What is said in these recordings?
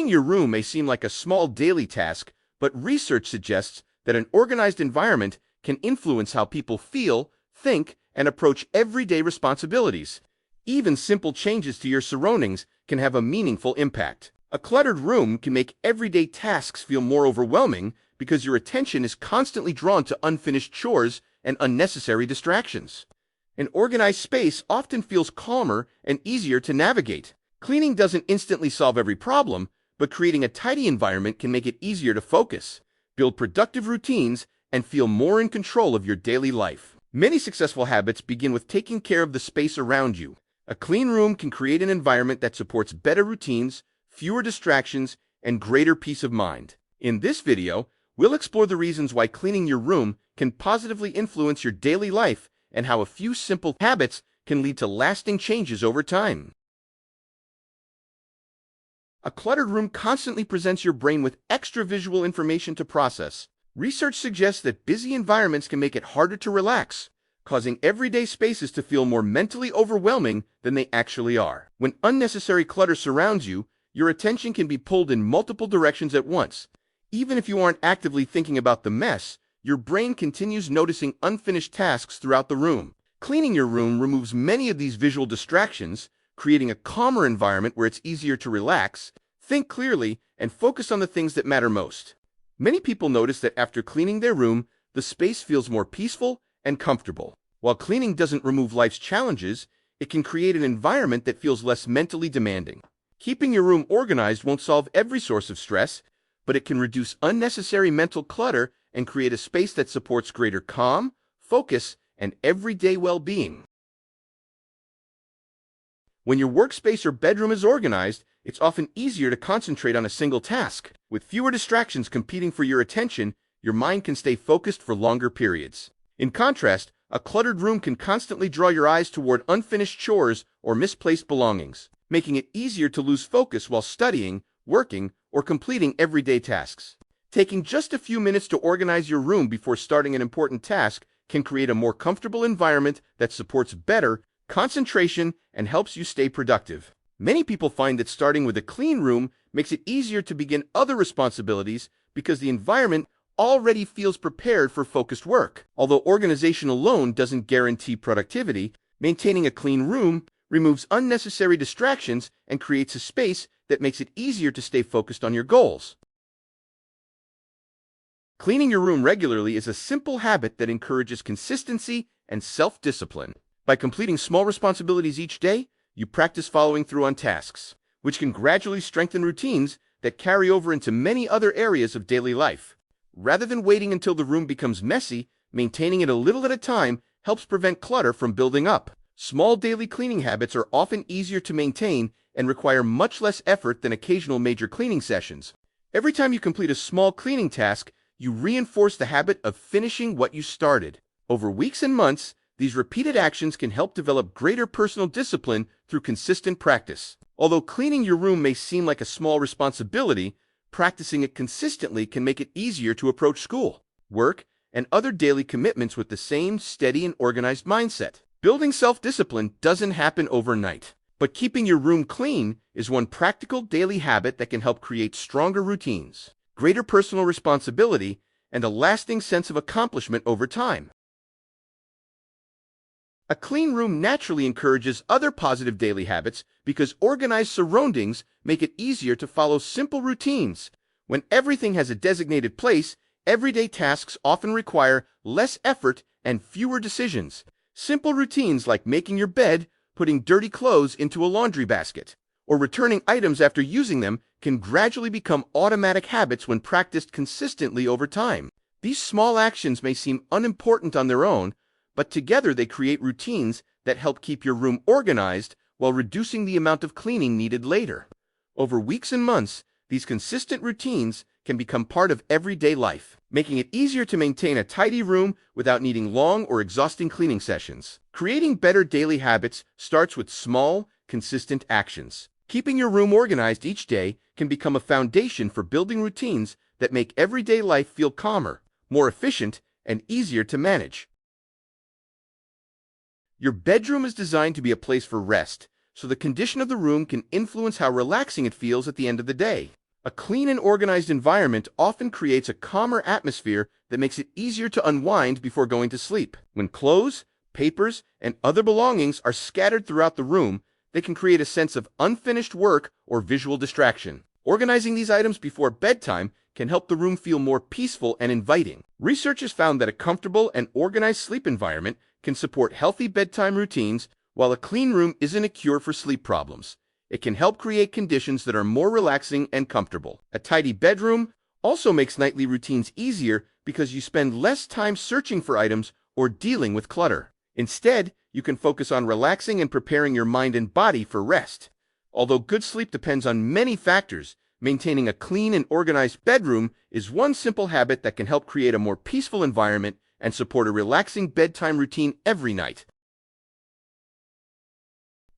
Cleaning your room may seem like a small daily task, but research suggests that an organized environment can influence how people feel, think, and approach everyday responsibilities. Even simple changes to your surroundings can have a meaningful impact. A cluttered room can make everyday tasks feel more overwhelming because your attention is constantly drawn to unfinished chores and unnecessary distractions. An organized space often feels calmer and easier to navigate. Cleaning doesn't instantly solve every problem, but creating a tidy environment can make it easier to focus, build productive routines, and feel more in control of your daily life. Many successful habits begin with taking care of the space around you. A clean room can create an environment that supports better routines, fewer distractions, and greater peace of mind. In this video, we'll explore the reasons why cleaning your room can positively influence your daily life and how a few simple habits can lead to lasting changes over time. A cluttered room constantly presents your brain with extra visual information to process. Research suggests that busy environments can make it harder to relax, causing everyday spaces to feel more mentally overwhelming than they actually are. When unnecessary clutter surrounds you, your attention can be pulled in multiple directions at once. Even if you aren't actively thinking about the mess, your brain continues noticing unfinished tasks throughout the room. Cleaning your room removes many of these visual distractions, creating a calmer environment where it's easier to relax, think clearly, and focus on the things that matter most. Many people notice that after cleaning their room, the space feels more peaceful and comfortable. While cleaning doesn't remove life's challenges, it can create an environment that feels less mentally demanding. Keeping your room organized won't solve every source of stress, but it can reduce unnecessary mental clutter and create a space that supports greater calm, focus, and everyday well-being. When your workspace or bedroom is organized, it's often easier to concentrate on a single task. With fewer distractions competing for your attention, your mind can stay focused for longer periods. In contrast, a cluttered room can constantly draw your eyes toward unfinished chores or misplaced belongings, making it easier to lose focus while studying, working, or completing everyday tasks. Taking just a few minutes to organize your room before starting an important task can create a more comfortable environment that supports better concentration and helps you stay productive. Many people find that starting with a clean room makes it easier to begin other responsibilities because the environment already feels prepared for focused work. Although organization alone doesn't guarantee productivity, maintaining a clean room removes unnecessary distractions and creates a space that makes it easier to stay focused on your goals. Cleaning your room regularly is a simple habit that encourages consistency and self-discipline. By completing small responsibilities each day, you practice following through on tasks, which can gradually strengthen routines that carry over into many other areas of daily life. Rather than waiting until the room becomes messy, maintaining it a little at a time helps prevent clutter from building up. Small daily cleaning habits are often easier to maintain and require much less effort than occasional major cleaning sessions. Every time you complete a small cleaning task, you reinforce the habit of finishing what you started. Over weeks and months, these repeated actions can help develop greater personal discipline through consistent practice. Although cleaning your room may seem like a small responsibility, practicing it consistently can make it easier to approach school, work, and other daily commitments with the same steady and organized mindset. Building self-discipline doesn't happen overnight, but keeping your room clean is one practical daily habit that can help create stronger routines, greater personal responsibility, and a lasting sense of accomplishment over time. A clean room naturally encourages other positive daily habits because organized surroundings make it easier to follow simple routines. When everything has a designated place, everyday tasks often require less effort and fewer decisions. Simple routines like making your bed, putting dirty clothes into a laundry basket, or returning items after using them can gradually become automatic habits when practiced consistently over time. These small actions may seem unimportant on their own, but together they create routines that help keep your room organized while reducing the amount of cleaning needed later. Over weeks and months, these consistent routines can become part of everyday life, making it easier to maintain a tidy room without needing long or exhausting cleaning sessions. Creating better daily habits starts with small, consistent actions. Keeping your room organized each day can become a foundation for building routines that make everyday life feel calmer, more efficient, and easier to manage. Your bedroom is designed to be a place for rest, so the condition of the room can influence how relaxing it feels at the end of the day. A clean and organized environment often creates a calmer atmosphere that makes it easier to unwind before going to sleep. When clothes, papers, and other belongings are scattered throughout the room, they can create a sense of unfinished work or visual distraction. Organizing these items before bedtime can help the room feel more peaceful and inviting. Research has found that a comfortable and organized sleep environment can support healthy bedtime routines, while a clean room isn't a cure for sleep problems. It can help create conditions that are more relaxing and comfortable. A tidy bedroom also makes nightly routines easier because you spend less time searching for items or dealing with clutter. Instead, you can focus on relaxing and preparing your mind and body for rest. Although good sleep depends on many factors, maintaining a clean and organized bedroom is one simple habit that can help create a more peaceful environment and support a relaxing bedtime routine every night.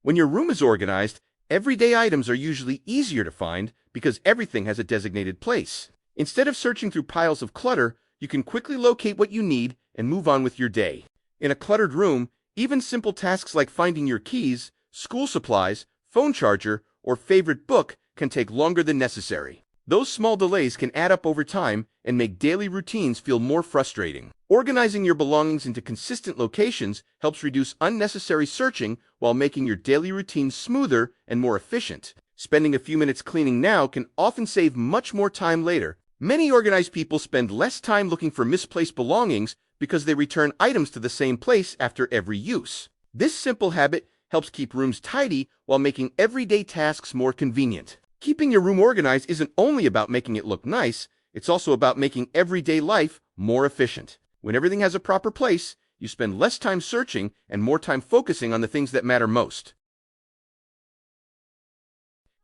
When your room is organized, everyday items are usually easier to find because everything has a designated place. Instead of searching through piles of clutter, you can quickly locate what you need and move on with your day. In a cluttered room, even simple tasks like finding your keys, school supplies, phone charger, or favorite book can take longer than necessary. Those small delays can add up over time and make daily routines feel more frustrating. Organizing your belongings into consistent locations helps reduce unnecessary searching while making your daily routine smoother and more efficient. Spending a few minutes cleaning now can often save much more time later. Many organized people spend less time looking for misplaced belongings because they return items to the same place after every use. This simple habit helps keep rooms tidy while making everyday tasks more convenient. Keeping your room organized isn't only about making it look nice, it's also about making everyday life more efficient. When everything has a proper place, you spend less time searching and more time focusing on the things that matter most.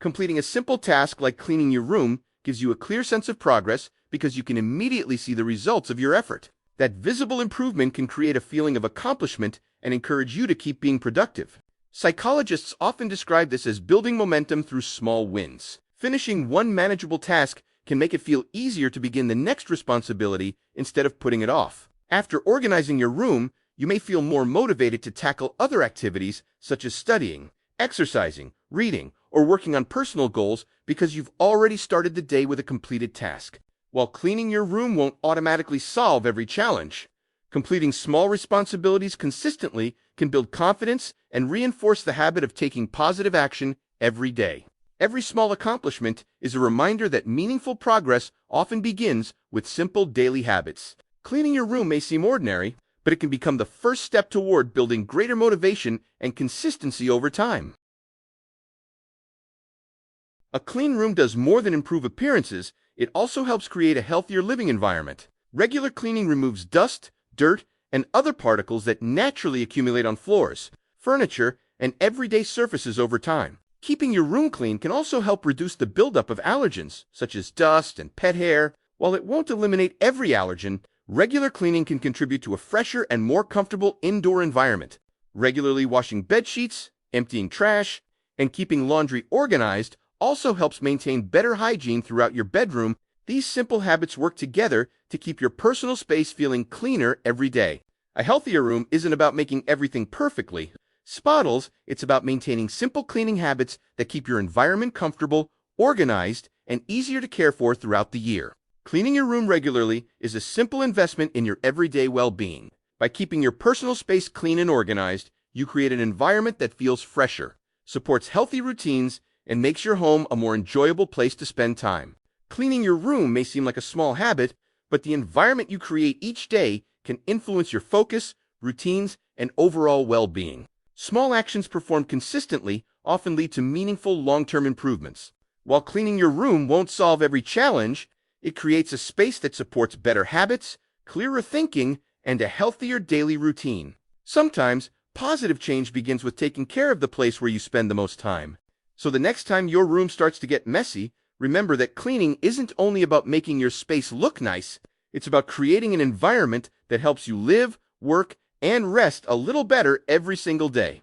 Completing a simple task like cleaning your room gives you a clear sense of progress because you can immediately see the results of your effort. That visible improvement can create a feeling of accomplishment and encourage you to keep being productive. Psychologists often describe this as building momentum through small wins. Finishing one manageable task can make it feel easier to begin the next responsibility instead of putting it off. After organizing your room, you may feel more motivated to tackle other activities such as studying, exercising, reading, or working on personal goals because you've already started the day with a completed task. While cleaning your room won't automatically solve every challenge, completing small responsibilities consistently can build confidence and reinforce the habit of taking positive action every day. Every small accomplishment is a reminder that meaningful progress often begins with simple daily habits. Cleaning your room may seem ordinary, but it can become the first step toward building greater motivation and consistency over time. A clean room does more than improve appearances, it also helps create a healthier living environment. Regular cleaning removes dust, dirt, and other particles that naturally accumulate on floors, furniture, and everyday surfaces over time. Keeping your room clean can also help reduce the buildup of allergens, such as dust and pet hair. While it won't eliminate every allergen, regular cleaning can contribute to a fresher and more comfortable indoor environment. Regularly washing bed sheets, emptying trash, and keeping laundry organized also helps maintain better hygiene throughout your bedroom. These simple habits work together to keep your personal space feeling cleaner every day. A healthier room isn't about making everything perfectly spotless, it's about maintaining simple cleaning habits that keep your environment comfortable, organized, and easier to care for throughout the year. Cleaning your room regularly is a simple investment in your everyday well-being. By keeping your personal space clean and organized, you create an environment that feels fresher, supports healthy routines, and makes your home a more enjoyable place to spend time. Cleaning your room may seem like a small habit, but the environment you create each day can influence your focus, routines, and overall well-being. Small actions performed consistently often lead to meaningful long-term improvements. While cleaning your room won't solve every challenge, it creates a space that supports better habits, clearer thinking, and a healthier daily routine. Sometimes, positive change begins with taking care of the place where you spend the most time. So the next time your room starts to get messy, remember that cleaning isn't only about making your space look nice, it's about creating an environment that helps you live, work, and rest a little better every single day.